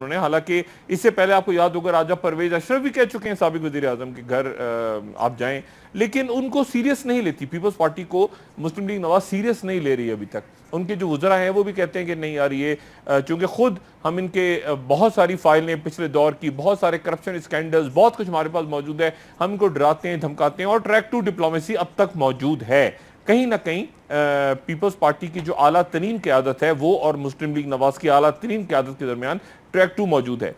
انہوں نے. حالانکہ اس سے پہلے آپ کو یاد ہوگا راجہ پرویز اشرف بھی کہہ چکے ہیں سابق وزیر اعظم کے گھر آپ جائیں, لیکن ان کو سیریس نہیں لیتی پیپلز پارٹی کو. مسلم لیگ نواز سیریس نہیں لے رہی ہے ابھی تک. ان کے جو وزراء ہیں وہ بھی کہتے ہیں کہ نہیں یار یہ چونکہ خود ہم ان کے بہت ساری فائلیں پچھلے دور کی, بہت سارے کرپشن اسکینڈلز, بہت کچھ ہمارے پاس موجود ہے, ہم ان کو ڈراتے ہیں دھمکاتے ہیں, اور ٹریک ٹو ڈپلومیسی اب تک موجود ہے. کہیں نہ کہیں پیپلز پارٹی کی جو اعلیٰ ترین قیادت ہے وہ اور مسلم لیگ نواز کی اعلیٰ ترین قیادت کے درمیان ٹریک ٹو موجود ہے.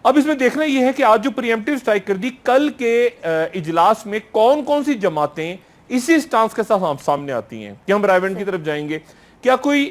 اب اس میں دیکھنا یہ ہے کہ آج جو پری ایمپٹیو سٹرائک کر دی, کل کے اجلاس میں کون کون سی جماعتیں اسی سٹانس کے ساتھ سامنے آتی ہیں کہ ہم رائیونڈ کی طرف جائیں گے. کیا کوئی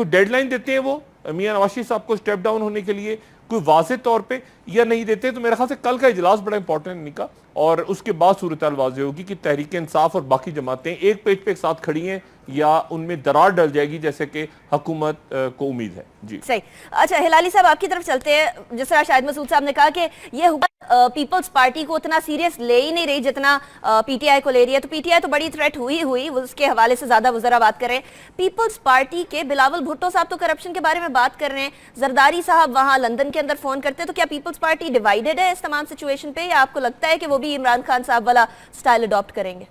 ڈیڈ لائن دیتے ہیں وہ میاں نواز شریف صاحب کو سٹیپ ڈاؤن ہونے کے لیے کوئی واضح طور پہ, یا نہیں دیتے؟ تو میرے خیال سے کل کا اجلاس بڑا امپورٹنٹ نکلا, اور اس کے بعد صورتحال واضح ہوگی کہ تحریک انصاف اور باقی جماعتیں ایک پیج پہ ایک ساتھ کھڑی ہیں یا ان میں درار ڈل جائے گی جیسے کہ حکومت کو امید ہے. جی صحیح. اچھا ہلالی صاحب آپ کی طرف چلتے ہیں. جس طرح شاہد مسعود صاحب نے کہا کہ یہ حکومت پیپلز پارٹی کو اتنا سیریس لے ہی نہیں رہی جتنا پی ٹی آئی کو لے رہی ہے, تو پی ٹی آئی تو بڑی تھریٹ ہوئی اس کے حوالے سے زیادہ وزراء بات کر رہے ہیں. پیپلز پارٹی کے بلاول بھٹو صاحب تو کرپشن کے بارے میں بات کر رہے ہیں, زرداری صاحب وہاں لندن کے اندر فون کرتے ہیں. تو کیا پیپلز پارٹی ڈیوائیڈڈ ہے اس تمام سچویشن پہ, یا آپ کو لگتا ہے کہ وہ بھی عمران خان صاحب والا سٹائل اڈاپٹ کریں گے؟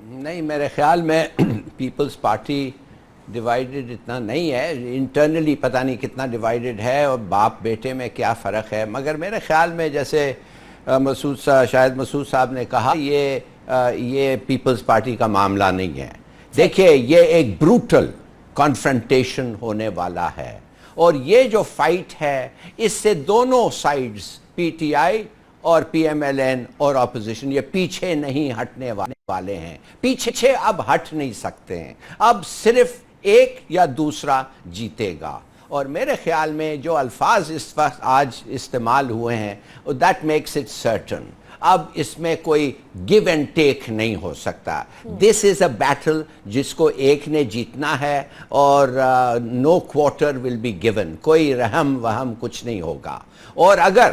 نہیں, میرے خیال میں پیپلز پارٹی ڈیوائیڈڈ اتنا نہیں ہے. انٹرنلی پتہ نہیں کتنا ڈیوائیڈڈ ہے اور باپ بیٹے میں کیا فرق ہے, مگر میرے خیال میں جیسے شاہد مسعود صاحب نے کہا یہ پیپلز پارٹی کا معاملہ نہیں ہے. دیکھیے یہ ایک بروٹل کانفرنٹیشن ہونے والا ہے, اور یہ جو فائٹ ہے اس سے دونوں سائیڈز پی ٹی آئی اور پی ایم ایل این اور اپوزیشن یہ پیچھے نہیں ہٹنے والے ہیں. پیچھے اب ہٹ نہیں سکتے ہیں, اب صرف ایک یا دوسرا جیتے گا. اور میرے خیال میں جو الفاظ اس وقت آج استعمال ہوئے ہیں that makes it certain. اب اس میں کوئی گیو اینڈ ٹیک نہیں ہو سکتا. دس از اے بیٹل جس کو ایک نے جیتنا ہے, اور نو کوارٹر ول بی گیون. کوئی رحم وہم کچھ نہیں ہوگا. اور اگر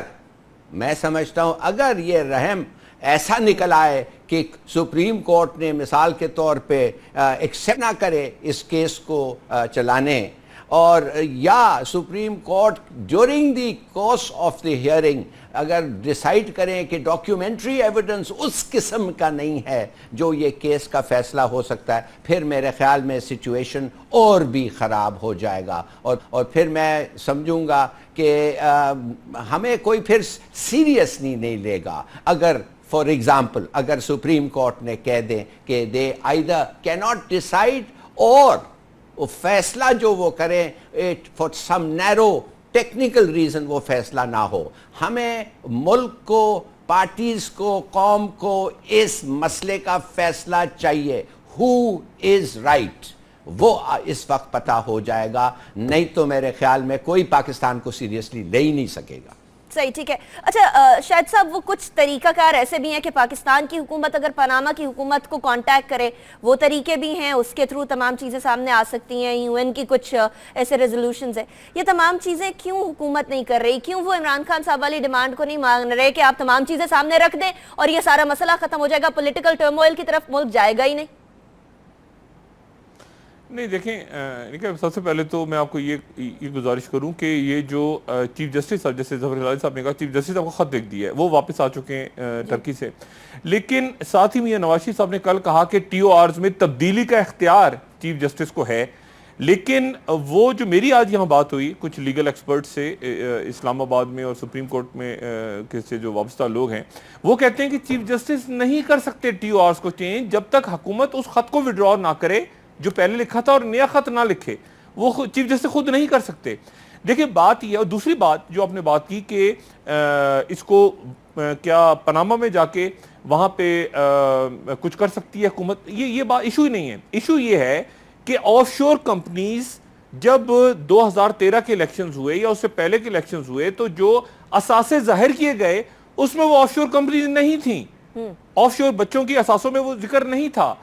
میں سمجھتا ہوں اگر یہ رحم ایسا نکل آئے کہ سپریم کورٹ نے مثال کے طور پہ ایکسیپٹ نہ کرے اس کیس کو چلانے, اور یا supreme court during the course of the hearing اگر ڈیسائیڈ کریں کہ ڈاکیومنٹری ایویڈنس اس قسم کا نہیں ہے جو یہ کیس کا فیصلہ ہو سکتا ہے, پھر میرے خیال میں سچویشن اور بھی خراب ہو جائے گا. اور پھر میں سمجھوں گا کہ ہمیں کوئی پھر سیریسلی نہیں لے گا اگر فار ایگزامپل اگر سپریم کورٹ نے کہہ دیں کہ دے آئیدر کی ناٹ ڈیسائیڈ, اور وہ فیصلہ جو وہ کریں for some narrow technical reason وہ فیصلہ نہ ہو. ہمیں ملک کو, پارٹیز کو, قوم کو اس مسئلے کا فیصلہ چاہیے. ہو از رائٹ وہ اس وقت پتہ ہو جائے گا, نہیں تو میرے خیال میں کوئی پاکستان کو سیریسلی لے ہی نہیں سکے گا. صحیح, ٹھیک ہے. اچھا شاہد صاحب, وہ کچھ طریقہ کار ایسے بھی ہیں کہ پاکستان کی حکومت اگر پاناما کی حکومت کو کانٹیکٹ کرے, وہ طریقے بھی ہیں, اس کے تھرو تمام چیزیں سامنے آ سکتی ہیں. یو این کی کچھ ایسے ریزولوشنز ہیں. یہ تمام چیزیں کیوں حکومت نہیں کر رہی؟ کیوں وہ عمران خان صاحب والی ڈیمانڈ کو نہیں مان رہے کہ آپ تمام چیزیں سامنے رکھ دیں اور یہ سارا مسئلہ ختم ہو جائے گا, پولیٹیکل ٹرموئل کی طرف ملک جائے گا ہی نہیں؟ نہیں دیکھیں, سب سے پہلے تو میں آپ کو یہ گزارش کروں کہ یہ جو چیف جسٹس صاحب, جیسے ظفر ہلالی صاحب نے کہا چیف جسٹس صاحب کو خط لکھ دیا ہے, وہ واپس آ چکے ہیں ترکی سے. لیکن ساتھ ہی میاں نواز شریف صاحب نے کل کہا کہ ٹی او آرز میں تبدیلی کا اختیار چیف جسٹس کو ہے. لیکن وہ جو میری آج یہاں بات ہوئی کچھ لیگل ایکسپرٹ سے اسلام آباد میں اور سپریم کورٹ میں سے جو وابستہ لوگ ہیں, وہ کہتے ہیں کہ چیف جسٹس نہیں کر سکتے ٹی او آرز کو چینج جب تک حکومت اس خط کو وڈرا نہ کرے جو پہلے لکھا تھا, اور نیا خط نہ لکھے. وہ چیف جسٹس خود نہیں کر سکتے. دیکھیں بات یہ, اور دوسری بات جو آپ نے بات کی کہ اس کو کیا پاناما میں جا کے وہاں پہ کچھ کر سکتی ہے حکومت, یہ بات ایشو ہی نہیں ہے. ایشو یہ ہے کہ آف شور کمپنیز جب 2013 کے الیکشنز ہوئے یا اس سے پہلے کے الیکشنز ہوئے, تو جو اثاثے ظاہر کیے گئے اس میں وہ آف شور کمپنیز نہیں تھیں. آف شور بچوں کی اثاثوں میں وہ ذکر نہیں تھا,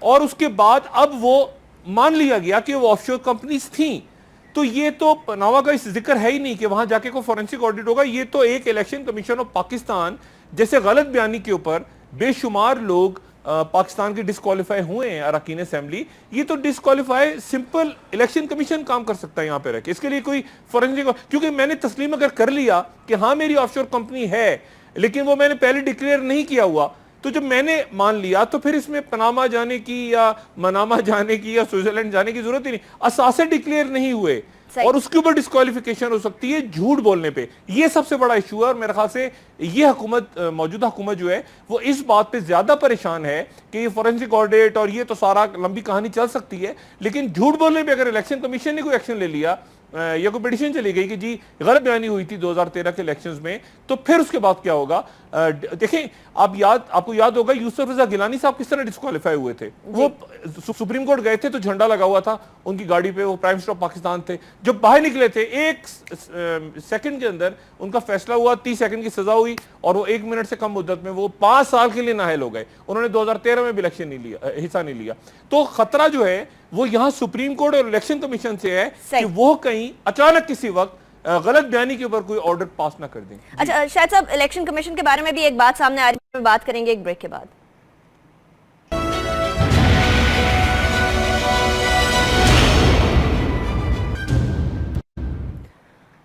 اور اس کے بعد اب وہ مان لیا گیا کہ وہ آف شور کمپنیز تھیں. تو یہ تو پاناما کا اس ذکر ہے ہی نہیں کہ وہاں جا کے کوئی فورنسک آڈٹ ہوگا. یہ تو ایک الیکشن کمیشن آف پاکستان جیسے غلط بیانی کے اوپر بے شمار لوگ پاکستان کے ڈسکوالیفائی ہوئے ہیں اراکین اسمبلی, یہ تو ڈسکوالیفائی سمپل الیکشن کمیشن کام کر سکتا ہے یہاں پہ رہ کے. اس کے لیے کوئی فورنسک, کیونکہ میں نے تسلیم اگر کر لیا کہ ہاں میری آف شور کمپنی ہے لیکن وہ میں نے پہلے ڈکلیئر نہیں کیا ہوا, تو جب میں نے مان لیا تو پھر اس میں پناما جانے کی یا مناما جانے کی یا سوئٹزرلینڈ جانے کی ضرورت ہی نہیں. اثاثے ڈکلیئر نہیں ہوئے اور اس کے اوپر ڈسکوالیفیکیشن ہو سکتی ہے جھوٹ بولنے پہ. یہ سب سے بڑا ایشو ہے, اور میرے خیال سے یہ حکومت, موجودہ حکومت جو ہے وہ اس بات پہ زیادہ پریشان ہے کہ یہ فورنسک آڈٹ اور یہ تو سارا لمبی کہانی چل سکتی ہے, لیکن جھوٹ بولنے پہ اگر الیکشن کمیشن نے کوئی ایکشن لے لیا یا کوئی پٹیشن چلی گئی کہ جی غلط بیانی ہوئی تھی 2013 کے الیکشنز میں, تو پھر اس کے بعد کیا ہوگا. دیکھیں آپ کو یاد ہوگا یوسف رضا گیلانی صاحب کس طرح ڈسکوالیفائی ہوئے تھے. وہ سپریم کورٹ گئے تھے تو جھنڈا لگا ہوا تھا ان کی گاڑی پہ, وہ پرائم منسٹر آف پاکستان تھے. جب باہر نکلے تھے ایک سیکنڈ کے اندر ان کا فیصلہ ہوا, 30 سیکنڈ کی سزا ہوئی اور وہ 1 منٹ سے کم مدت میں وہ 5 سال کے لیے نااہل ہو گئے. انہوں نے 2013 میں بھی الیکشن نہیں لیا, حصہ نہیں لیا. تو خطرہ جو ہے وہ یہاں سپریم کورٹ اور الیکشن کمیشن سے ہے کہ وہ کہیں اچانک کسی وقت غلط بیانی کے اوپر کوئی آرڈر پاس نہ کر دیں. اچھا شاہد صاحب, الیکشن کمیشن کے بارے میں بھی ایک بات سامنے آ رہی ہے, بات کریں گے ایک بریک کے بعد.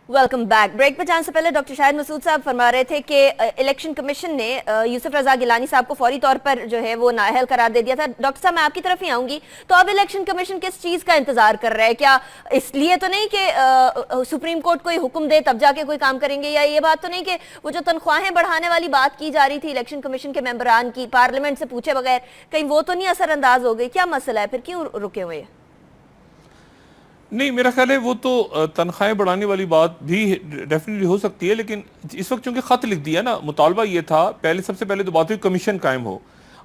Welcome back. بریک پہ جانے سے پہلے ڈاکٹر شاہد مسعود صاحب فرما رہے تھے کہ الیکشن کمیشن نے یوسف رضا گیلانی صاحب کو فوری طور پر جو ہے وہ نااہل قرار دے دیا تھا. ڈاکٹر صاحب میں آپ کی طرف ہی آؤں گی, تو اب الیکشن کمیشن کس چیز کا انتظار کر رہا ہے؟ کیا اس لیے تو نہیں کہ سپریم کورٹ کوئی حکم دے تب جا کے کوئی کام کریں گے, یا یہ بات تو نہیں کہ وہ جو تنخواہیں بڑھانے والی بات کی جا رہی تھی الیکشن کمیشن کے ممبران کی پارلیمنٹ سے پوچھے بغیر, کہیں وہ تو نہیں اثر انداز ہو گئی؟ کیا مسئلہ ہے پھر, کیوں رکے ہوئے ہیں؟ نہیں, میرا خیال ہے وہ تو تنخواہیں بڑھانے والی بات بھی ڈیفینیٹلی ہو سکتی ہے, لیکن اس وقت چونکہ خط لکھ دیا نا, مطالبہ یہ تھا سب سے پہلے تو بات ہوئی کمیشن قائم ہو.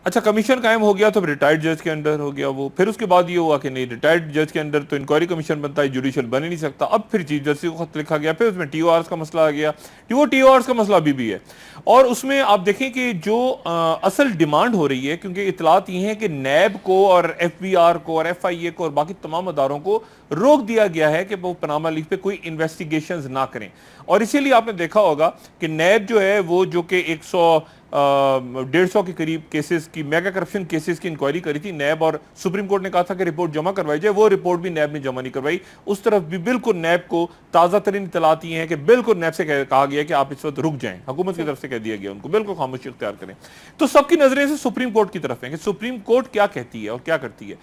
اچھا کمیشن قائم ہو گیا تو ریٹائرڈ جج کے انڈر ہو گیا وہ, پھر اس کے بعد یہ ہوا کہ نہیں ریٹائرڈ جج کے انڈر تو انکوائری کمیشن بنتا ہے, جوڈیشل بن ہی نہیں سکتا. اب پھر چیف جسٹس کو خط لکھا گیا, پھر اس میں ٹی او آرز کا مسئلہ آ گیا. وہ ٹی او آرز کا مسئلہ ابھی بھی ہے, اور اس میں آپ دیکھیں کہ جو اصل ڈیمانڈ ہو رہی ہے, کیونکہ اطلاعات یہ ہیں کہ نیب کو اور ایف بی آر کو اور ایف آئی اے کو اور باقی تمام اداروں کو روک دیا گیا ہے کہ وہ پاناما لیکس پہ کوئی انویسٹیگیشنز نہ کریں. اور اسی لیے آپ نے دیکھا ہوگا کہ نیب جو ہے وہ جو کہ 150 کے قریب کیسز کی میگا کرپشن کیسز کی انکوائری کری تھی نیب, اور سپریم کورٹ نے کہا تھا کہ رپورٹ جمع کروائی جائے, وہ رپورٹ بھی نیب نے جمع نہیں کروائی. اس طرف بھی بالکل نیب کو تازہ ترین اطلاعات یہ ہیں کہ بالکل نیب سے کہا گیا کہ آپ اس وقت رک جائیں, حکومت کی طرف سے کہہ دیا گیا ان کو بالکل خاموشی اختیار کریں. تو سب کی نظریں سے سپریم کورٹ کی طرف ہیں کہ سپریم کورٹ کیا کہتی ہے اور کیا کرتی ہے.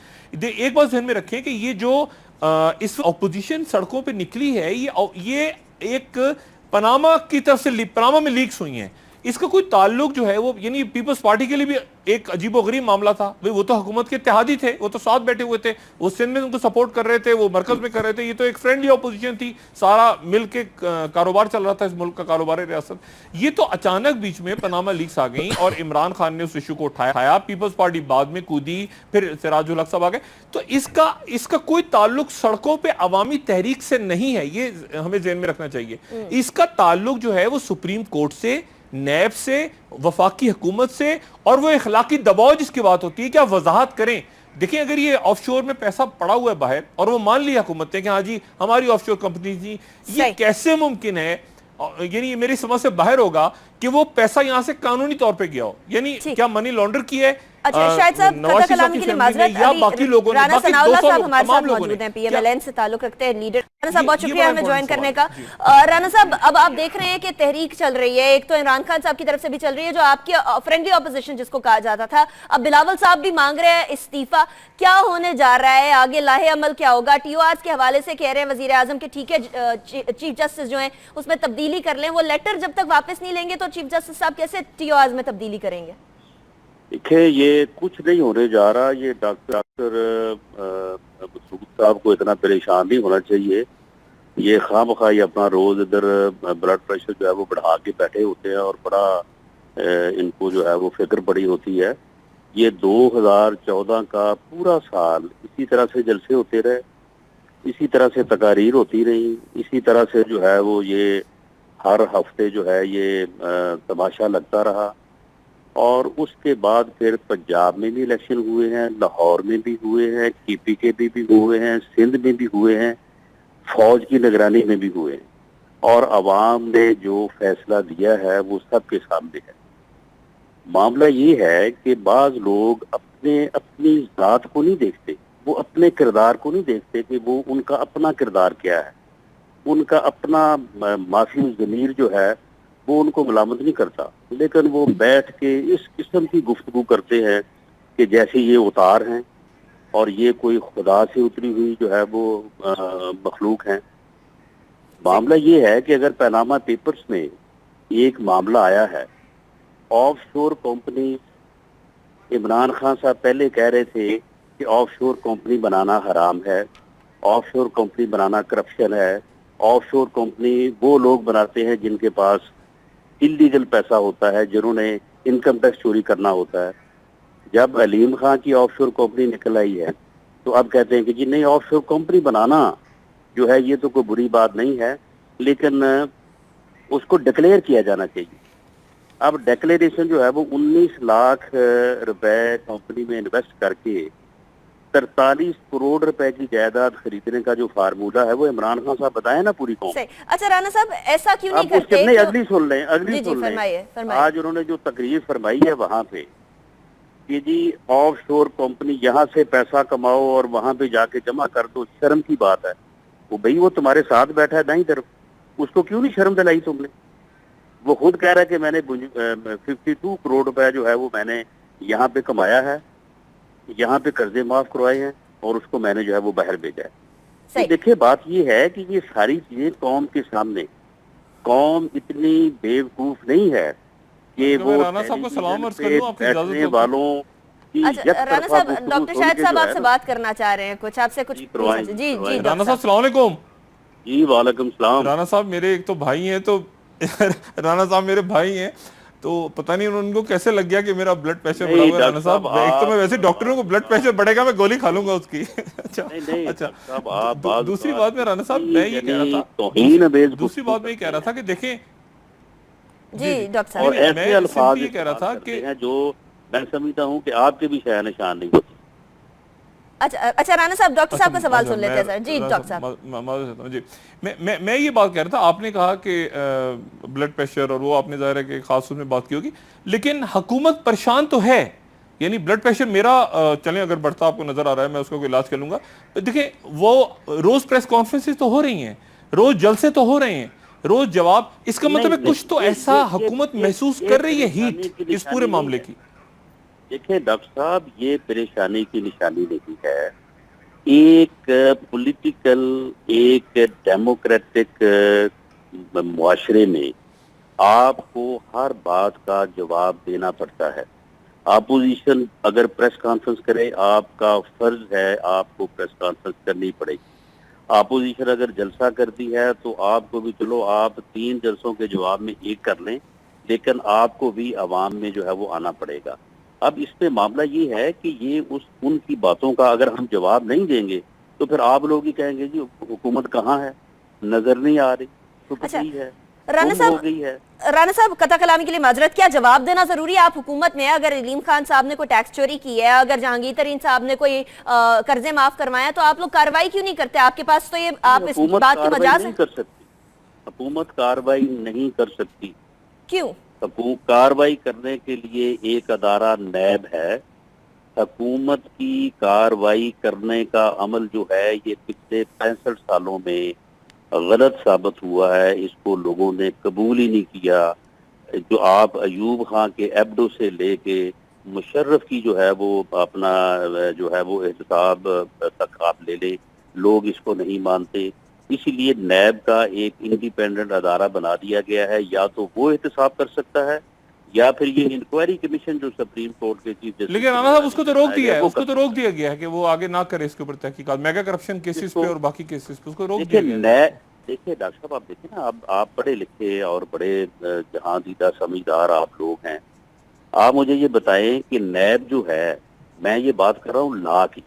ایک بات ذہن میں رکھیں کہ یہ جو اس اپوزیشن سڑکوں پہ نکلی ہے, یہ ایک پاناما کی طرف سے پاناما میں لیکس ہوئی ہیں, اس کا کوئی تعلق جو ہے وہ یعنی پیپلز پارٹی کے لیے بھی ایک عجیب و غریب معاملہ تھا. وہ تو حکومت کے اتحادی تھے, وہ تو ساتھ بیٹھے ہوئے تھے, وہ سندھ میں ان کو سپورٹ کر رہے تھے, وہ مرکز میں کر رہے تھے. یہ تو ایک فرینڈلی اپوزیشن تھی, سارا مل کے کاروبار چل رہا تھا اس ملک کا, کاروبار ریاست. یہ تو اچانک بیچ میں پاناما لیکس آ گئیں اور عمران خان نے اس ایشو کو اٹھایا, پیپلز پارٹی بعد میں کودی, پھر سراج الحق صاحب آ گئے. تو اس کا کوئی تعلق سڑکوں پہ عوامی تحریک سے نہیں ہے, یہ ہمیں ذہن میں رکھنا چاہیے. اس کا تعلق جو ہے وہ سپریم کورٹ سے, نیب سے, وفاقی حکومت سے, اور وہ اخلاقی دباؤ جس کی بات ہوتی ہے کیا وضاحت کریں. دیکھیں اگر یہ آف شور میں پیسہ پڑا ہوا ہے باہر اور وہ مان لیا حکومت نے کہ ہاں جی ہماری آف شور کمپنی تھی, یہ کیسے ممکن ہے, یعنی یہ میری سمجھ سے باہر ہوگا کہ وہ پیسہ یہاں سے قانونی طور پہ گیا ہو, یعنی کیا منی لانڈر کی ہے. اچھا شاہد صاحب قطع کلامی کے لیے معذرت, رانا ثناء اللہ صاحب ہمارے ساتھ موجود ہیں, پی ایم ایل این سے تعلق رکھتے ہیں لیڈر. رانا صاحب بہت شکریہ ہمیں جوائن کرنے کا. رانا صاحب اب آپ دیکھ رہے ہیں کہ تحریک چل رہی ہے, ایک تو عمران خان صاحب کی طرف سے بھی چل رہی ہے جو آپ کی فرینڈلی اپوزیشن جس کو کہا جاتا تھا, اب بلاول صاحب بھی مانگ رہے ہیں استعفیٰ. کیا ہونے جا رہا ہے آگے, لاہے عمل کیا ہوگا؟ ٹی او آرز کے حوالے سے کہہ رہے ہیں وزیر اعظم کہ ٹھیک ہے چیف جسٹس جو ہیں اس میں تبدیلی کر لیں, وہ لیٹر جب تک واپس نہیں لیں گے تو چیف جسٹس صاحب کیسے ٹی او آرز میں تبدیلی کریں گے؟ دیکھیں یہ کچھ نہیں ہونے جا رہا, یہ ڈاکٹر مسعود صاحب کو اتنا پریشان نہیں ہونا چاہیے. یہ خواہ مخواہ اپنا روز ادھر بلڈ پریشر جو ہے وہ بڑھا کے بیٹھے ہوتے ہیں اور بڑا ان کو جو ہے وہ فکر بڑی ہوتی ہے. یہ 2014 کا پورا سال اسی طرح سے جلسے ہوتے رہے, اسی طرح سے تقاریر ہوتی رہی, اسی طرح سے جو ہے وہ یہ ہر ہفتے جو ہے یہ تماشا لگتا رہا. اور اس کے بعد پھر پنجاب میں بھی الیکشن ہوئے ہیں, لاہور میں بھی ہوئے ہیں, کے پی کے بھی ہوئے ہیں, سندھ میں بھی ہوئے ہیں, فوج کی نگرانی میں بھی ہوئے ہیں, اور عوام نے جو فیصلہ دیا ہے وہ سب کے سامنے ہے. معاملہ یہ ہے کہ بعض لوگ اپنی ذات کو نہیں دیکھتے، وہ اپنے کردار کو نہیں دیکھتے کہ وہ ان کا اپنا کردار کیا ہے، ان کا اپنا معافی ضمیر جو ہے وہ ان کو ملامت نہیں کرتا، لیکن وہ بیٹھ کے اس قسم کی گفتگو کرتے ہیں کہ جیسے یہ اتار ہیں اور یہ کوئی خدا سے اتری ہوئی جو ہے وہ مخلوق ہیں۔ معاملہ یہ ہے کہ اگر پاناما پیپرز میں ایک معاملہ آیا ہے، آف شور کمپنی، عمران خان صاحب پہلے کہہ رہے تھے کہ آف شور کمپنی بنانا حرام ہے، آف شور کمپنی بنانا کرپشن ہے، آف شور کمپنی وہ لوگ بناتے ہیں جن کے پاس انلیگل پیسہ ہوتا ہے، جنہوں نے انکم ٹیکس چوری کرنا ہوتا ہے۔ جب علیم خان کی آف شور کمپنی نکل آئی ہے تو اب کہتے ہیں کہ جی نہیں، آف شور کمپنی بنانا جو ہے یہ تو کوئی بری بات نہیں ہے، لیکن اس کو ڈکلیئر کیا جانا چاہیے۔ اب ڈیکلیریشن جو ہے وہ 19 لاکھ روپے کمپنی میں انویسٹ کر کے 43 کروڑ روپے کی جائیداد خریدنے کا جو فارمولہ ہے وہ عمران خان صاحب بتائیں نا پوری قوم۔ صحیح۔ اچھا رانا صاحب ایسا کیوں نہیں اب اس کے کرتے نہیں، اگلی سن لیں، اگلی جی سن لیں۔ فرمائیے آج انہوں نے جو تقریر فرمائی ہے وہاں پہ کہ جی آف شور کمپنی یہاں سے پیسہ کماؤ اور وہاں پہ جا کے جمع کر دو، شرم کی بات ہے۔ وہ بھئی وہ تمہارے ساتھ بیٹھا ہے دائیں طرف، اس کو کیوں نہیں شرم دلائی تم نے؟ وہ خود کہہ رہا ہے کہ میں نے 52 کروڑ روپے جو ہے وہ میں نے یہاں پہ کمایا ہے، یہاں پہ قرضے معاف کروائے ہیں اور اس کو میں نے جو ہے وہ باہر بھیجا ہے۔ صحیح۔ دیکھیں بات یہ ہے کہ یہ ساری چیزیں قوم کے سامنے، قوم اتنی بیوقوف نہیں ہے کہ وہ رانا صاحب کو سلام عرض کر لوں، آپ کی اجازت بیٹھنے ہو تو؟ والوں کی یک اچھا رانا طرفہ صاحب گفتگو ڈاکٹر سن شاہد کے صاحب جو آپ ہے سے نا- بات کرنا چاہ رہے ہیں، کچھ آپ سے کچھ جی، پوچھنا کروائیں، چاہیے۔ جی کروائیں۔ جی رانا ڈاکٹر صاحب صاحب۔ السلام علیکم۔ جی وعلیکم السلام۔ رانا صاحب میرے ایک تو بھائی ہیں، تو رانا صاحب میرے بھائی ہیں، تو پتہ نہیں ان کو کیسے لگ گیا کہ میرا بلڈ پریشر بڑھا ہوا ہے۔ رانا صاحب ایک تو میں ویسے ڈاکٹروں کو بلڈ پریشر بڑھے گا میں گولی کھا لوں گا اس کی۔ اچھا نہیں اچھا، ڈاکٹر صاحب، آپ بعض دوسری اوقات بات میں رانا صاحب میں یہ کہہ رہا تھا، توہین امیز دوسری گفتگو بات میں یہ کہہ رہا تھا کہ دیکھیں جی ڈاکٹر صاحب۔ اور نہیں، ایسے میں الفاظ سمپلی یہ کہہ رہا استعمال تھا کرتے کہ ہیں جو میں سمجھتا ہوں کہ آپ کے بھی شاید نشان نہیں ہوتے۔ اچھا رانا صاحب ڈاکٹر صاحب کا سوال سن لیتے ہیں سر۔ جی ڈاکٹر صاحب۔ جی میں یہ بات کہہ رہا تھا، آپ نے کہا کہ بلڈ پریشر اور وہ آپ نے ظاہر ہے کہ خاص طور میں بات کی ہوگی، لیکن حکومت پریشان تو ہے، یعنی بلڈ پریشر میرا چلیں اگر بڑھتا آپ کو نظر آ رہا ہے میں اس کو علاج کر لوں گا۔ دیکھیں وہ روز پریس کانفرنسز تو ہو رہی ہیں، روز جلسے تو ہو رہے ہیں، روز جواب، اس کا مطلب ہے کچھ تو ایسا حکومت محسوس کر رہی ہے ہیٹ اس پورے معاملے کی۔ دیکھیں ڈاکٹر صاحب، یہ پریشانی کی نشانی نہیں ہے۔ ایک پولیٹیکل، ایک ڈیموکریٹک معاشرے میں آپ کو ہر بات کا جواب دینا پڑتا ہے۔ اپوزیشن اگر پریس کانفرنس کرے، آپ کا فرض ہے آپ کو پریس کانفرنس کرنی پڑے گی۔ اپوزیشن اگر جلسہ کرتی ہے تو آپ کو بھی، چلو آپ 3 جلسوں کے جواب میں ایک کر لیں، لیکن آپ کو بھی عوام میں جو ہے وہ آنا پڑے گا۔ اب اس میں معاملہ یہ ہے کہ یہ ان کی باتوں کا اگر ہم جواب نہیں دیں گے تو پھر آپ لوگ ہی کہیں گے جی حکومت کہاں ہے، نظر نہیں آ رہی، تو کہیں ہے، رانا گم ہو گئی ہے۔ رانا صاحب قطع کلامی کے لیے معذرت، کیا جواب دینا ضروری ہے؟ آپ حکومت میں اگر علیم خان صاحب نے کوئی ٹیکس چوری کی ہے، اگر جہانگیر ترین صاحب نے کوئی قرضے معاف کروایا تو آپ لوگ کارروائی کیوں نہیں کرتے؟ آپ کے پاس تو یہ آپ اس بات کی مجاز ہے۔ حکومت کارروائی نہیں کر سکتی۔ کیوں؟ کارروائی کرنے کے لیے ایک ادارہ نیب ہے۔ حکومت کی کارروائی کرنے کا عمل جو ہے یہ پچھلے 65 سالوں میں غلط ثابت ہوا ہے، اس کو لوگوں نے قبول ہی نہیں کیا۔ جو آپ ایوب خان کے ایبڈو سے لے کے مشرف کی جو ہے وہ اپنا جو ہے وہ احتساب تک آپ لے لیں، لوگ اس کو نہیں مانتے۔ اسی لیے نیب کا ایک انڈیپینڈنٹ ادارہ بنا دیا گیا ہے، یا تو وہ احتساب کر سکتا ہے یا پھر یہ انکوائری کمیشن جو سپریم کورٹ کے چیف جسٹس، لیکن رانا صاحب اس کو تو روک دیا ہے، اس کو تو روک دیا گیا ہے کہ وہ آگے نہ کرے اس کے اوپر تحقیقات، میگا کرپشن کیسز پہ اور باقی کیسز پہ اس کو روک دیا گیا ہے۔ دیکھیں ڈاکٹر صاحب، آپ دیکھیں نا، اب آپ پڑھے لکھے اور بڑے جہاں دیدہ سمجھدار آپ لوگ ہیں، آپ مجھے یہ بتائیں کہ نیب جو ہے، میں یہ بات کر رہا ہوں لا کی،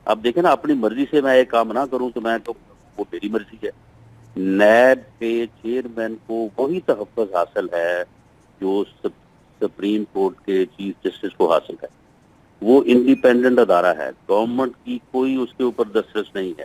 اب دیکھیں نا اپنی مرضی سے میں ایک کام نہ کروں تو میں تو وہ میری مرضی ہے۔ نیب کے چیئرمین کو وہی تحفظ حاصل ہے جو سپریم کورٹ کے چیف جسٹس کو حاصل ہے۔ وہ انڈیپینڈنٹ ادارہ ہے، گورنمنٹ کی کوئی اس کے اوپر دسترس نہیں ہے۔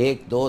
1 2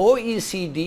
OECD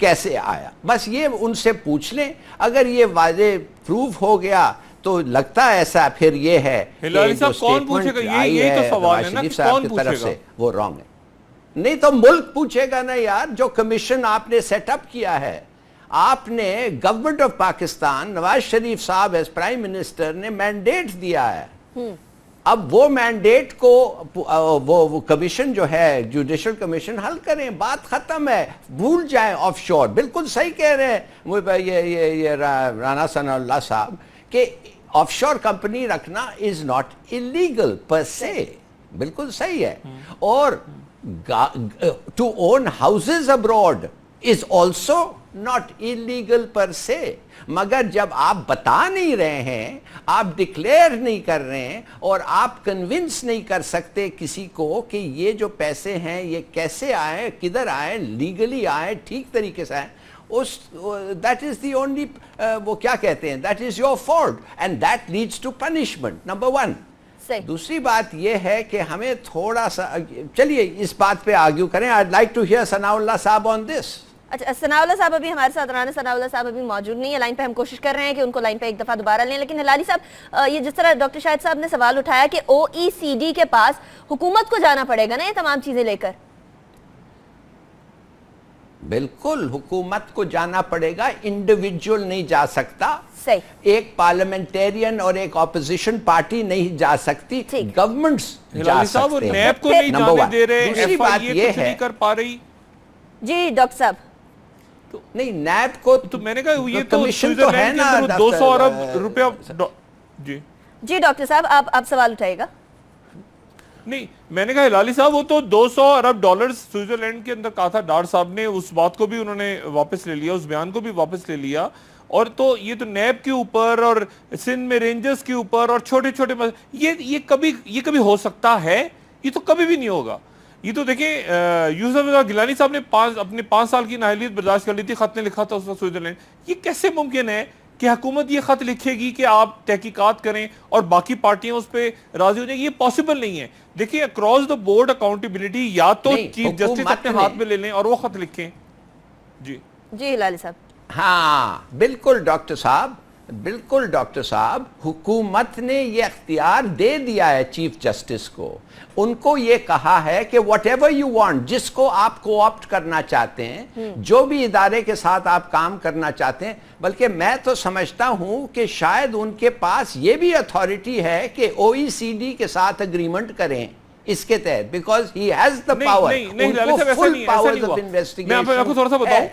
کیسے آیا. بس یہ ان سے پوچھ لیں, اگر یہ واضح پروف ہو گیا تو لگتا ہے ایسا پھر یہ ہے ہلالی صاحب کون پوچھے گا, یہی تو سوال ہے نا کہ کون پوچھے گا, وہ رانگ ہے. نہیں تو ملک پوچھے گا نا یار, جو کمیشن آپ نے سیٹ اپ کیا ہے, آپ نے گورنمنٹ آف پاکستان, نواز شریف صاحب ایز پرائم منسٹر نے مینڈیٹ دیا ہے. اب وہ مینڈیٹ کو وہ کمیشن جو ہے جوڈیشل کمیشن حل کریں, بات ختم ہے, بھول جائیں آف شور. بالکل صحیح کہہ رہے ہیں یہ رانا ثناء اللہ صاحب کہ آف شور کمپنی رکھنا از ناٹ ایلیگل پر سے, بالکل صحیح ہے. اور to own houses abroad is also not illegal per se. مگر جب آپ بتا نہیں رہے ہیں, آپ ڈکلیئر نہیں کر رہے ہیں, اور آپ کنونس نہیں کر سکتے کسی کو کہ یہ جو پیسے ہیں یہ کیسے آئے, کدھر آئے, لیگلی آئے, ٹھیک طریقے سے آئے, that is the only وہ کیا کہتے ہیں, that is your fault and that leads to punishment. number one. دوسری بات یہ ہے کہ ہمیں تھوڑا سا, چلیے اس بات پہ آرگیو کریں. I'd like to hear ثناء اللہ صاحب on this. اچھا, ثناء اللہ صاحب ابھی ہمارے ساتھ, رانا ثناء اللہ صاحب ابھی موجود نہیں ہے لائن پہ. ہم کوشش کر رہے ہیں کہ ان کو لائن پہ ایک دفعہ دوبارہ لیں. لیکن ہلالی صاحب, یہ جس طرح ڈاکٹر شاہد صاحب نے سوال اٹھایا کہ OECD کے پاس حکومت کو جانا پڑے گا نا یہ تمام چیزیں لے کر. بالکل حکومت کو جانا پڑے گا, انڈیویجول نہیں جا سکتا. ایک پارلیمنٹیرین اور ایک اپوزیشن پارٹی نہیں جا سکتی, گورنمنٹس جا سکتے ہیں. نیب کو نہیں جانے دے رہے, دوسری بات یہ ہے, نہیں کر پا رہی. جی ڈاکٹر صاحب, نہیں نیب کو تو میں نے کہا یہ تو کمیشن تو ہے نا, 200 ارب روپیہ. جی ڈاکٹر صاحب آپ سوال اٹھائیے گا. نہیں, میں نے کہا ہلالی صاحب وہ تو 200 ارب ڈالرز سوئٹزرلینڈ کے اندر کہا تھا ڈار صاحب نے, اس بات کو بھی انہوں نے واپس لے لیا, اس بیان کو بھی واپس لے لیا. اور تو یہ تو نیب کے اوپر اور سندھ میں رینجرز کے اوپر اور چھوٹے چھوٹے یہ کبھی ہو سکتا ہے, یہ تو کبھی بھی نہیں ہوگا. یہ تو دیکھیں یوسف گیلانی صاحب نے اپنے 5 سال کی نااہلیت برداشت کر لی تھی, خط نے لکھا تھا اس وقت سوئٹزرلینڈ. یہ کیسے ممکن ہے کہ حکومت یہ خط لکھے گی کہ آپ تحقیقات کریں اور باقی پارٹیاں اس پہ راضی ہو جائیں؟ یہ پاسبل نہیں ہے. دیکھیں اکراس دا بورڈ اکاؤنٹیبلٹی یا تو چیف جسٹس اپنے ہاتھ میں لے لیں اور وہ خط لکھیں. جی ہلالی صاحب. ہاں بالکل ڈاکٹر صاحب, بالکل ڈاکٹر صاحب, حکومت نے یہ اختیار دے دیا ہے چیف جسٹس کو. ان کو یہ کہا ہے کہ واٹ ایور یو وانٹ, جس کو آپ کو آپٹ کرنا چاہتے ہیں, جو بھی ادارے کے ساتھ آپ کام کرنا چاہتے ہیں. بلکہ میں تو سمجھتا ہوں کہ شاید ان کے پاس یہ بھی اتھارٹی ہے کہ OECD کے ساتھ اگریمنٹ کریں اس کے تحت, because he has the power. ان کو فل پاورز آف انویسٹیگیشن. میں آپ کو تھوڑا سا بتاؤں,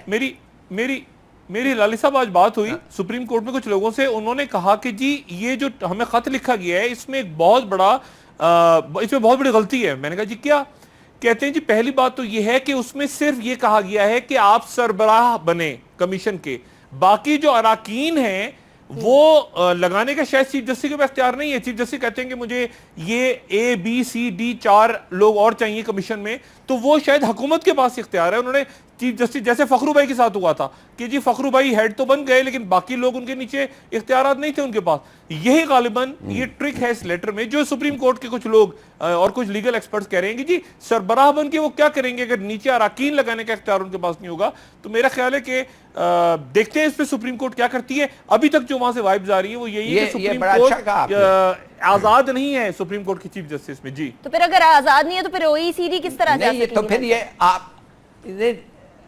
میری ہلالی صاحب آج بات ہوئی سپریم کورٹ میں کچھ لوگوں سے, انہوں نے کہا کہ جی یہ جو ہمیں خط لکھا گیا ہے اس میں ایک بہت بڑی غلطی ہے. میں نے کہا جی کیا؟ کہتے ہیں جی پہلی بات تو یہ ہے کہ اس میں صرف یہ کہا گیا ہے کہ آپ سربراہ بنے کمیشن کے, باقی جو اراکین ہیں وہ لگانے کا شاید چیف جسٹس کے پاس اختیار نہیں ہے. چیف جسٹس کہتے ہیں کہ مجھے یہ ABCD 4 لوگ اور چاہیے کمیشن میں, تو وہ شاید حکومت کے پاس اختیار ہے. انہوں نے چیف جسٹس, جیسے فخرو بھائی کے ساتھ ہوا تھا کہ جی فخرو بھائی ہیڈ تو بن گئے لیکن باقی لوگ ان کے نیچے اختیارات نہیں تھے ان کے پاس. یہی غالباً یہ ٹرک ہے اس لیٹر میں, جو سپریم کورٹ کے کچھ لوگ اور کچھ لیگل ایکسپرٹس کہہ رہے ہیں کہ جی سربراہ بن کے وہ کیا کریں گے اگر نیچے اراکین لگانے کا اختیار ان کے پاس نہیں ہوگا. تو میرا خیال ہے کہ دیکھتے ہیں اس پہ سپریم کورٹ کیا کرتی ہے. ابھی تک جو وہاں سے وائبز آ رہی ہیں وہ یہی ہے کہ سپریم کورٹ آزاد نہیں ہے سپریم کورٹ کی چیف جسٹس میں. جی تو پھر اگر آزاد نہیں ہے تو پھر OECD کس طرح جا سکتی ہے؟ تو پھر یہ آپ,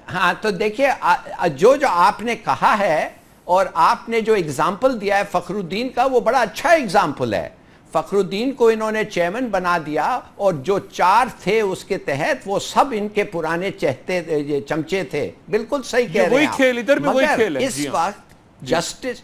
ہاں تو دیکھیے جو آپ نے کہا ہے اور آپ نے جو اگزامپل دیا ہے فخر الدین کا, وہ بڑا اچھا اگزامپل ہے. فخر الدین کو انہوں نے چیئرمین بنا دیا اور جو 4 تھے اس کے تحت وہ سب ان کے پرانے چمچے تھے. بالکل صحیح کہہ رہے ہیں. مگر اس وقت جسٹس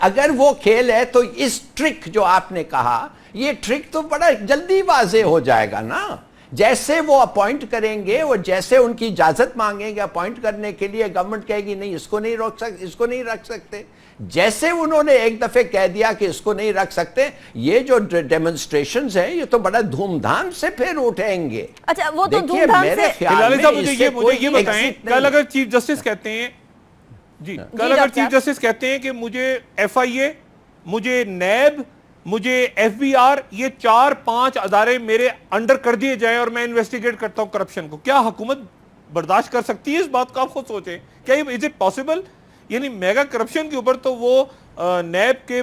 اگر وہ کھیل ہے تو اس ٹرک جو آپ نے کہا, یہ ٹرک تو بڑا جلدی واضح ہو جائے گا نا. جیسے وہ اپوائنٹ کریں گے, وہ جیسے ان کی اجازت مانگیں گے اپوائنٹ کرنے کے لیے, گورنمنٹ کہے گی نہیں اس کو نہیں روک سکتے, اس کو نہیں رکھ سکتے. جیسے انہوں نے ایک دفعہ کہہ دیا کہ اس کو نہیں رکھ سکتے, یہ جو ڈیمونسٹریشنز ہیں یہ تو بڑا دھوم دھام سے پھر اٹھیں گے. اچھا وہ تو دھوم دھام سے. ہلالی صاحب مجھے یہ بتائیں, کل اگر چیف جسٹس کہتے ہیں, جی کل اگر چیف جسٹس کہتے ہیں کہ مجھے FIA, مجھے نیب, مجھے FBI, یہ 4-5 ادارے میرے انڈر کر دیے جائیں اور میں انویسٹیگیٹ کرتا ہوں کرپشن کو, کیا حکومت برداشت کر سکتی ہے اس بات کو؟ آپ خود سوچیں، کیا از اٹ پاسبل؟ یعنی میگا کرپشن کے اوپر تو وہ نیب کے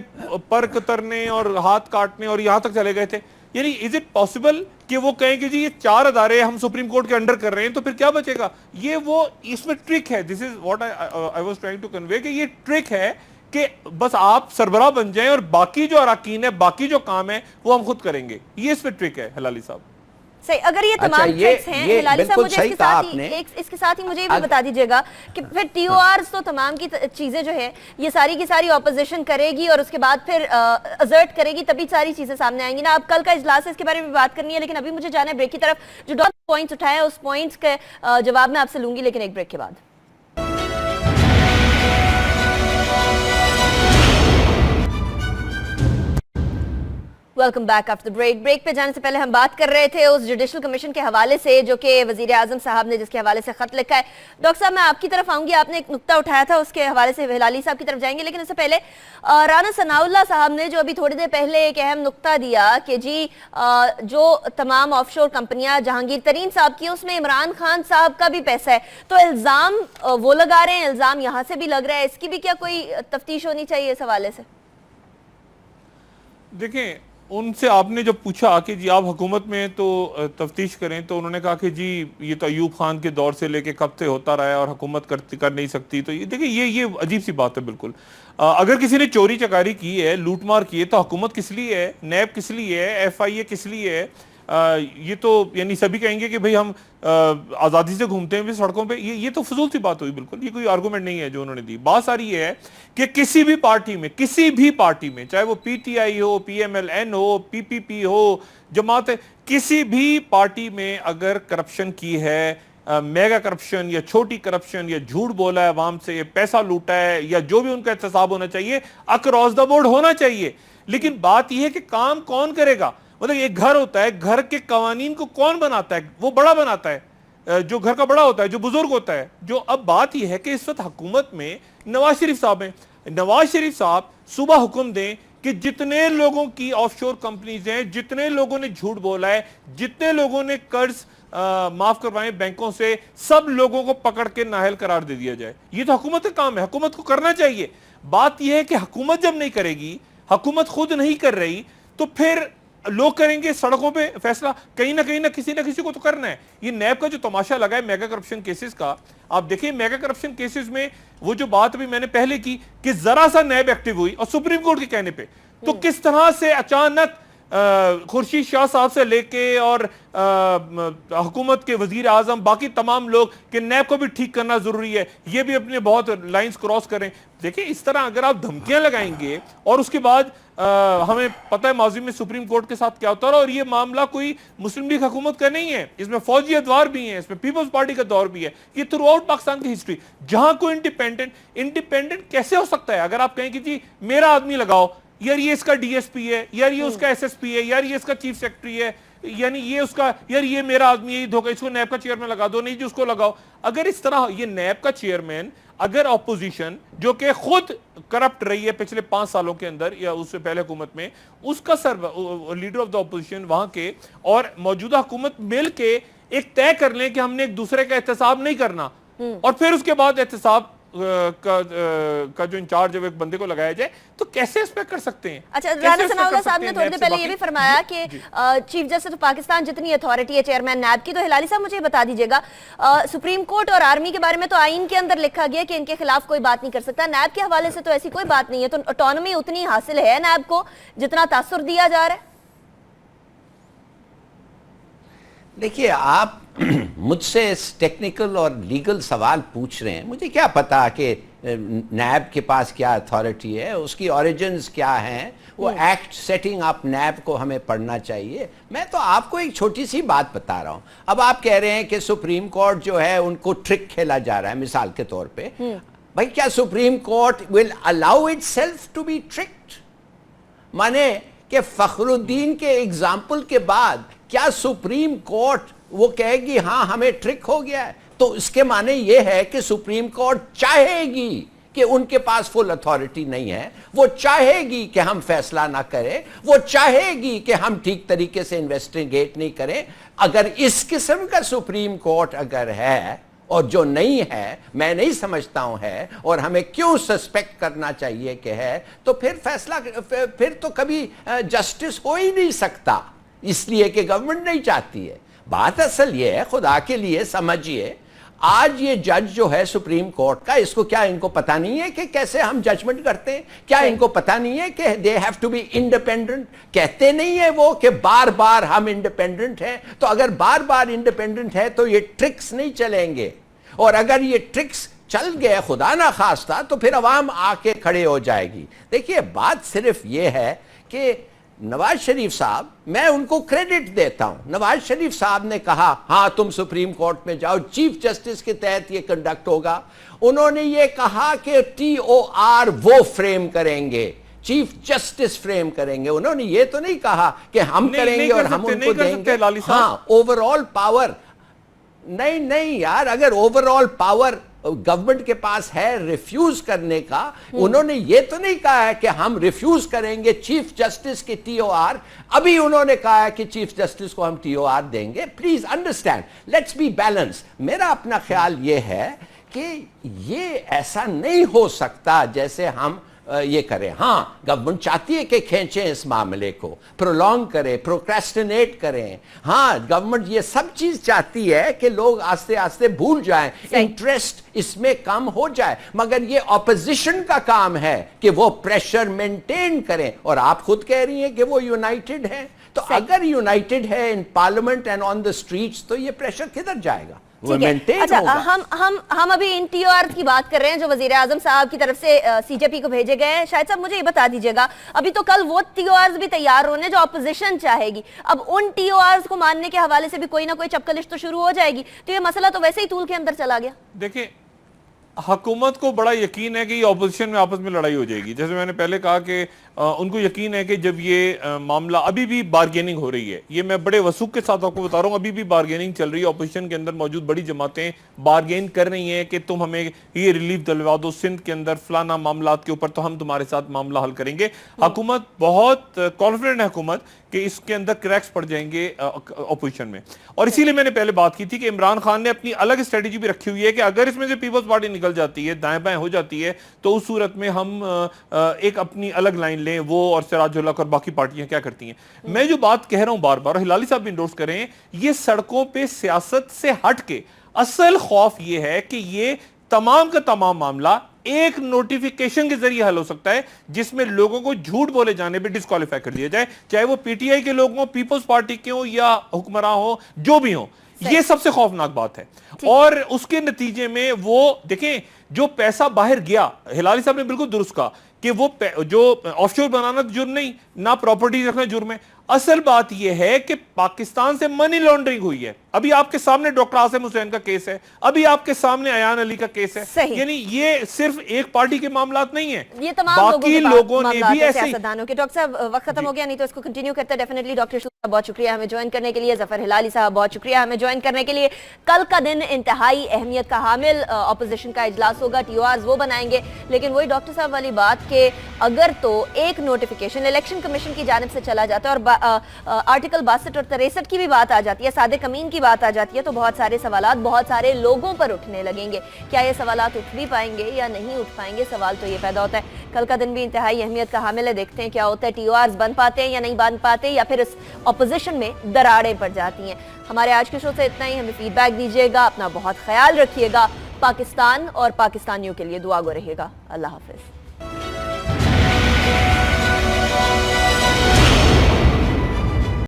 پر کترنے اور ہاتھ کاٹنے اور یہاں تک چلے گئے تھے. یعنی از اٹ پاسبل کہ وہ کہیں کہ جی یہ 4 ادارے ہم سپریم کورٹ کے انڈر کر رہے ہیں تو پھر کیا بچے گا؟ یہ وہ اس میں ٹرک ہے. This is what I was trying to convey کہ یہ ٹرک ہے کہ بس آپ سربراہ بن جائیں اور باقی جو اراکین ہے، باقی جو کام ہے وہ ہم خود کریں گے. یہ اس میں ٹرک ہے ہلالی صاحب. صحیح. اگر یہ تمام ٹرکس ہیں ہلالی صاحب، مجھے اس کے ساتھ ہی مجھے یہ بھی بتا دیجئے گا کہ پھر ٹی او آرز تو تمام کی چیزیں جو ہے یہ ساری کی ساری اپوزیشن کرے گی اور اس کے بعد پھر ازرٹ کرے گی، تبھی ساری چیزیں سامنے آئیں گی نا. اب کل کا اجلاس ہے، اس کے بارے میں بات کرنی ہے، لیکن ابھی مجھے جانا ہے بریک کی طرف. جو پوائنٹس اٹھائے ہیں اس پوائنٹس کے جواب میں آپ سے لوں گی، لیکن ایک بریک کے بعد. Welcome back after break. Break پہ جانے سے پہلے ہم بات کر رہے تھے اس جوڈیشل کمیشن کے حوالے سے جو کہ وزیر اعظم صاحب نے جس کے حوالے سے خط لکھا ہے. ڈاکٹر صاحب میں آپ کی طرف آؤں گی، آپ نے ایک نقطہ اٹھایا تھا اس کے حوالے سے ہلالی صاحب کی طرف جائیں گے، لیکن اس سے پہلے رانا ثناء اللہ صاحب نے جو ابھی تھوڑی دیر پہلے ایک اہم نقطہ دیا کہ جی جو تمام آف شور کمپنیاں جہانگیر ترین صاحب کی اس میں عمران خان صاحب کا بھی پیسہ ہے، تو الزام وہ لگا رہے ہیں، الزام یہاں سے بھی لگ رہا ہے، اس کی بھی کیا کوئی تفتیش ہونی چاہیے اس حوالے سے؟ دیکھیں ان سے آپ نے جب پوچھا کہ جی آپ حکومت میں تو تفتیش کریں، تو انہوں نے کہا کہ جی یہ تو ایوب خان کے دور سے لے کے کب سے ہوتا رہا ہے اور حکومت کر نہیں سکتی. تو یہ دیکھیں یہ عجیب سی بات ہے بالکل. اگر کسی نے چوری چکاری کی ہے، لوٹ مار کی ہے، تو حکومت کس لیے ہے، نیب کس لیے ہے، ایف آئی اے کس لیے ہے؟ یہ تو یعنی سبھی کہیں گے کہ بھئی ہم آزادی سے گھومتے ہیں بھی سڑکوں پہ. یہ تو فضول سی بات ہوئی بالکل. یہ کوئی آرگومنٹ نہیں ہے جو انہوں نے دی. بات ساری یہ ہے کہ کسی بھی پارٹی میں چاہے وہ پی ٹی آئی ہو، پی ایم ایل این ہو، پی پی پی ہو، جماعت، کسی بھی پارٹی میں اگر کرپشن کی ہے، میگا کرپشن یا چھوٹی کرپشن یا جھوٹ بولا ہے عوام سے، پیسہ لوٹا ہے، یا جو بھی ان کا احتساب ہونا چاہیے اکراس دا بورڈ ہونا چاہیے. لیکن بات یہ ہے کہ کام کون کرے گا؟ مطلب ایک گھر ہوتا ہے، گھر کے قوانین کو کون بناتا ہے؟ وہ بڑا بناتا ہے، جو گھر کا بڑا ہوتا ہے، جو بزرگ ہوتا ہے. جو اب بات یہ ہے کہ اس وقت حکومت میں نواز شریف صاحب ہیں. نواز شریف صاحب صبح حکم دیں کہ جتنے لوگوں کی آف شور کمپنیز ہیں، جتنے لوگوں نے جھوٹ بولا ہے، جتنے لوگوں نے قرض معاف کروائیں بینکوں سے، سب لوگوں کو پکڑ کے نااہل قرار دے دیا جائے. یہ تو حکومت کا کام ہے، حکومت کو کرنا چاہیے. بات یہ ہے کہ حکومت جب نہیں کرے گی، حکومت خود نہیں کر رہی، تو پھر لوگ کریں گے سڑکوں پہ فیصلہ. کہیں نہ کسی کو تو کرنا ہے. یہ نیب کا جو تماشا لگا ہے میگا کرپشن کیسز کا، آپ دیکھیں میگا کرپشن کیسز میں وہ جو بات ابھی میں نے پہلے کی کہ ذرا سا نیب ایکٹیو ہوئی اور سپریم کورٹ کے کہنے پہ، تو کس طرح سے اچانک خورشید شاہ صاحب سے لے کے اور حکومت کے وزیر اعظم، باقی تمام لوگ کہ نیب کو بھی ٹھیک کرنا ضروری ہے، یہ بھی اپنے بہت لائنز کراس کریں. دیکھیں اس طرح اگر آپ دھمکیاں لگائیں گے اور اس کے بعد ہمیں پتہ ہے ماضی میں سپریم کورٹ کے ساتھ کیا ہوتا ہے. اور یہ معاملہ کوئی مسلم لیگ حکومت کا نہیں ہے، اس میں فوجی ادوار بھی ہیں، اس میں پیپلز پارٹی کا دور بھی ہے. یہ تھرو آؤٹ پاکستان کی ہسٹری. جہاں کوئی انڈیپینڈنٹ کیسے ہو سکتا ہے؟ اگر آپ کہیں کہ جی میرا آدمی لگاؤ، یار یہ اس کا ڈی ایس پی ہے، یار یہ اس کا ایس ایس پی ہے، یار یہ اس کا چیف سیکرٹری ہے، یعنی یہ اس کا، یار یہ میرا آدمی ہے، دھوکہ اس کو نیب کا چیئرمین لگا دو، نہیں جی اس کو لگاؤ. اگر اس طرح یہ نیب کا چیئرمین، اگر اپوزیشن جو کہ خود کرپٹ رہی ہے پچھلے 5 سالوں کے اندر یا اس سے پہلے حکومت میں، اس کا لیڈر آف دا اپوزیشن وہاں کے اور موجودہ حکومت مل کے ایک طے کر لیں کہ ہم نے ایک دوسرے کا احتساب نہیں کرنا، اور پھر اس کے بعد احتساب کا جو انچارج ہے ایک بندے کو لگایا جائے، تو کیسے اس پہ کر سکتے ہیں؟ اچھا، رانا ثناء اللہ صاحب نے تھوڑی دیر پہلے یہ بھی فرمایا کہ چیف جسٹس پاکستان جتنی اتھارٹی ہے چیئرمین نیب کی، تو ہلالی صاحب مجھے بتا دیجیے گا سپریم کورٹ اور آرمی کے بارے میں تو آئین کے اندر لکھا گیا کہ ان کے خلاف کوئی بات نہیں کر سکتا، نیب کے حوالے سے تو ایسی کوئی بات نہیں ہے، تو آٹونومی اتنی حاصل ہے نیب کو جتنا تاثر دیا جا رہا ہے؟ دیکھیے آپ مجھ سے ٹیکنیکل اور لیگل سوال پوچھ رہے ہیں، مجھے کیا پتا کہ نیب کے پاس کیا اتھارٹی ہے، اس کی اوریجنز کیا ہیں. وہ ایکٹ سیٹنگ اپ نیب کو ہمیں پڑھنا چاہیے. میں تو آپ کو ایک چھوٹی سی بات بتا رہا ہوں. اب آپ کہہ رہے ہیں کہ سپریم کورٹ جو ہے ان کو ٹرک کھیلا جا رہا ہے مثال کے طور پہ. بھائی کیا supreme court will allow itself to be tricked? مانے کہ فخر الدین کے ایگزامپل کے بعد کیا سپریم کورٹ وہ کہے گی ہاں ہمیں ٹرک ہو گیا ہے؟ تو اس کے معنی یہ ہے کہ سپریم کورٹ چاہے گی کہ ان کے پاس فل اتھارٹی نہیں ہے، وہ چاہے گی کہ ہم فیصلہ نہ کریں، وہ چاہے گی کہ ہم ٹھیک طریقے سے انویسٹیگیٹ نہیں کریں. اگر اس قسم کا سپریم کورٹ اگر ہے اور جو نہیں ہے میں نہیں سمجھتا ہوں ہے اور ہمیں کیوں سسپیکٹ کرنا چاہیے کہ ہے, تو پھر فیصلہ پھر تو کبھی جسٹس ہو ہی نہیں سکتا, اس لیے کہ گورنمنٹ نہیں چاہتی ہے. بات اصل یہ ہے, خدا کے لیے سمجھیے, آج یہ جج جو ہے سپریم کورٹ کا, اس کو کیا ان کو پتہ نہیں ہے کہ کیسے ہم ججمنٹ کرتے ہیں؟ کیا ان کو پتہ نہیں ہے کہ they have to be independent؟ کہتے نہیں ہیں وہ کہ بار بار ہم انڈیپینڈنٹ ہیں, تو اگر بار بار انڈیپینڈنٹ ہے تو یہ ٹرکس نہیں چلیں گے, اور اگر یہ ٹرکس چل گئے خدا نہ خواستہ تو پھر عوام آ کے کھڑے ہو جائے گی. دیکھیے بات صرف یہ ہے کہ نواز شریف صاحب, میں ان کو کریڈٹ دیتا ہوں, نواز شریف صاحب نے کہا ہاں تم سپریم کورٹ میں جاؤ, چیف جسٹس کے تحت یہ کنڈکٹ ہوگا. انہوں نے یہ کہا کہ ٹی او آر وہ فریم کریں گے, چیف جسٹس فریم کریں گے, انہوں نے یہ تو نہیں کہا کہ ہم کریں گے اور ہم ان کو دیں گے. ہاں اوور آل پاور نہیں یار, اگر اوور آل پاور گورنمنٹ کے پاس ہے ریفیوز کرنے کا, انہوں نے یہ تو نہیں کہا ہے کہ ہم ریفیوز کریں گے چیف جسٹس کے ٹی او آر. ابھی انہوں نے کہا ہے کہ چیف جسٹس کو ہم ٹی او آر دیں گے. Please understand, let's be balance. میرا اپنا خیال یہ ہے کہ یہ ایسا نہیں ہو سکتا جیسے ہم یہ کریں. ہاں گورنمنٹ چاہتی ہے کہ کھینچیں اس معاملے کو, پرولونگ کریں, پروکریسٹینیٹ کریں. ہاں گورنمنٹ یہ سب چیز چاہتی ہے کہ لوگ آستے آستے بھول جائیں, انٹرسٹ اس میں کم ہو جائے, مگر یہ اپوزیشن کا کام ہے کہ وہ پریشر مینٹین کریں. اور آپ خود کہہ رہی ہیں کہ وہ یونائٹڈ ہیں, تو اگر یونائٹڈ ہے ان parliament and on the streets تو یہ پریشر کدھر جائے گا؟ اچھا, ہم ابھی ان ٹی او آر کی بات کر رہے ہیں جو وزیر اعظم صاحب کی طرف سے سی جے پی کو بھیجے گئے ہیں. شاہد صاحب مجھے یہ بتا دیجیے گا, ابھی تو کل وہ ٹی او آرز بھی تیار ہونے جو اپوزیشن چاہے گی, اب ان ٹی او آرز کو ماننے کے حوالے سے بھی کوئی نہ کوئی چپکلش تو شروع ہو جائے گی, تو یہ مسئلہ تو ویسے ہی طول کے اندر چلا گیا. دیکھیں حکومت کو بڑا یقین ہے کہ یہ اپوزیشن میں آپس میں لڑائی ہو جائے گی. جیسے میں نے پہلے کہا کہ ان کو یقین ہے کہ جب یہ معاملہ ابھی بھی بارگیننگ ہو رہی ہے, یہ میں بڑے وثوق کے ساتھ آپ کو بتا رہا ہوں, ابھی بھی بارگیننگ چل رہی ہے. اپوزیشن کے اندر موجود بڑی جماعتیں بارگین کر رہی ہیں کہ تم ہمیں یہ ریلیف دلوا دو سندھ کے اندر فلانا معاملات کے اوپر, تو ہم تمہارے ساتھ معاملہ حل کریں گے. حکومت بہت کانفیڈنٹ ہے حکومت کہ اس کے اندر کریکس پڑ جائیں گے اپوزیشن میں. اور اسی لیے میں نے پہلے بات کی تھی کہ عمران خان نے اپنی الگ اسٹریٹجی بھی رکھی ہوئی ہے کہ اگر اس میں سے پیپلز پارٹی نکل جاتی ہے, دائیں بائیں ہو جاتی ہے, تو اس صورت میں ہم ایک اپنی الگ لائن لیں. وہ اور سراج الحق اور باقی پارٹیاں کیا کرتی ہیں. میں جو بات کہہ رہا ہوں بار بار, اور ہلالی صاحب بھی انڈورس کریں, یہ سڑکوں پہ سیاست سے ہٹ کے اصل خوف یہ ہے کہ یہ تمام کا تمام معاملہ ایک نوٹیفیکیشن کے ذریعے حل ہو سکتا ہے جس میں لوگوں کو جھوٹ بولے جانے پہ ڈسکوالیفائی کر دیا جائے, چاہے وہ پی ٹی آئی کے لوگ ہوں, پیپلز پارٹی کے ہوں یا حکمراں ہوں, جو بھی ہوں. یہ سب سے خوفناک بات ہے. اور اس کے نتیجے میں وہ دیکھیں جو پیسہ باہر گیا, ہلالی صاحب نے بالکل درست کہا کہ وہ جو آف شور بنانا جرم نہیں, نہ پراپرٹی رکھنا جرم ہے. اصل بات یہ ہے کہ پاکستان سے منی لانڈرنگ ہوئی ہے. ابھی آپ کے سامنے ڈاکٹر عاصم حسین کا کیس ہے, ابھی آپ کے سامنے ایان علی کا کیس ہے. یعنی یہ صرف ایک پارٹی کے معاملات نہیں ہیں, یہ تمام باقی لوگوں نے بھی ایسے ہی. ڈاکٹر صاحب وقت ختم ہو گیا, نہیں تو اس کو کنٹینیو کرتے ڈیفینیٹلی. ڈاکٹر صاحب بہت شکریہ ہمیں جوائن کرنے کے لیے. ظفر ہلالی صاحب بہت شکریہ ہمیں جوائن کرنے کے لیے. کل کا دن انتہائی اہمیت کا حامل, اپوزیشن کا اجلاس ہوگا, ٹی او آرز وہ بنائیں گے. لیکن وہی ڈاکٹر صاحب والی بات کہ اگر تو ایک نوٹیفیکیشن الیکشن کمیشن کی جانب سے چلا جاتا ہے اور آرٹیکل 62 اور 63 کی بھی بات آ جاتی ہے, صادق امین کی بات آ جاتی ہے, تو بہت سارے سوالات بہت سارے لوگوں پر اٹھنے لگیں گے. کیا یہ سوالات اٹھ بھی پائیں گے یا نہیں اٹھ پائیں گے, سوال تو یہ پیدا ہوتا ہے. کل کا دن بھی انتہائی اہمیت کا حامل ہے, دیکھتے ہیں کیا ہوتا ہے. ٹی او آرز بن پاتے ہیں یا نہیں بن پاتے, یا پھر اس اپوزیشن میں دراڑیں پڑ جاتی ہیں. ہمارے آج کے شو سے اتنا ہی. ہمیں فیڈ بیک دیجیے گا, اپنا بہت خیال رکھیے گا. پاکستان اور پاکستانیوں کے لیے دعا گو رہیے گا. اللہ حافظ.